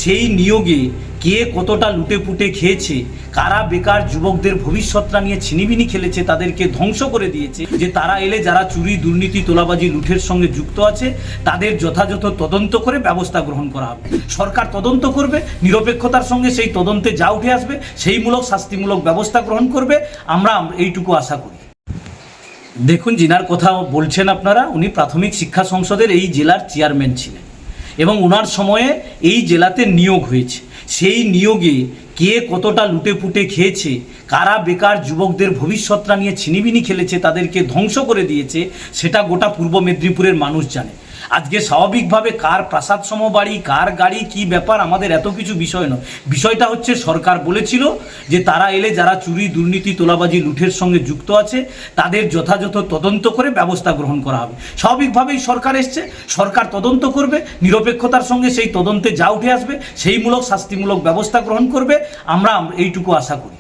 সেই নিয়োগে কে কতটা লুটেপুটে খেয়েছে, কারা বেকার যুবকদের ভবিষ্যৎটা নিয়ে ছিনিবিনি খেলেছে, তাদেরকে ধ্বংস করে দিয়েছে, যে তারা এলে যারা চুরি দুর্নীতি তোলাবাজি লুঠের সঙ্গে যুক্ত আছে তাদের যথাযথ তদন্ত করে ব্যবস্থা গ্রহণ করা হবে। সরকার তদন্ত করবে, নিরপেক্ষতার সঙ্গে সেই তদন্তে যা উঠে আসবে সেইমূলক শাস্তিমূলক ব্যবস্থা গ্রহণ করবে। আমরা এইটুকু আশা করি। দেখুন, যিনার কথা বলছেন আপনারা, উনি প্রাথমিক শিক্ষা সংসদের এই জেলার চেয়ারম্যান ছিলেন এবং ওনার সময়ে এই জেলাতে নিয়োগ হয়েছে। সেই নিয়োগে কে কতটা লুটেপুটে খেয়েছে, কারা বেকার যুবকদের ভবিষ্যৎটা নিয়ে ছিনিবিনি খেলেছে, তাদেরকে ধ্বংস করে দিয়েছে, সেটা গোটা পূর্ব মেদিনীপুরের মানুষ জানে। আজকে স্বাভাবিকভাবে কার প্রাসাদ সম বাড়ি, কার গাড়ি, কি ব্যাপার, আমাদের এত কিছু বিষয় নয়। বিষয়টা হচ্ছে সরকার বলেছিল যে তারা এলে যারা চুরি দুর্নীতি তোলাবাজি লুঠের সঙ্গে যুক্ত আছে তাদের যথাযথ তদন্ত করে ব্যবস্থা গ্রহণ করা হবে। স্বাভাবিকভাবেই সরকার এসছে, সরকার তদন্ত করবে, নিরপেক্ষতার সঙ্গে সেই তদন্তে যা উঠে আসবে সেইমূলক শাস্তিমূলক ব্যবস্থা গ্রহণ করবে। আমরা এইটুকু আশা করি।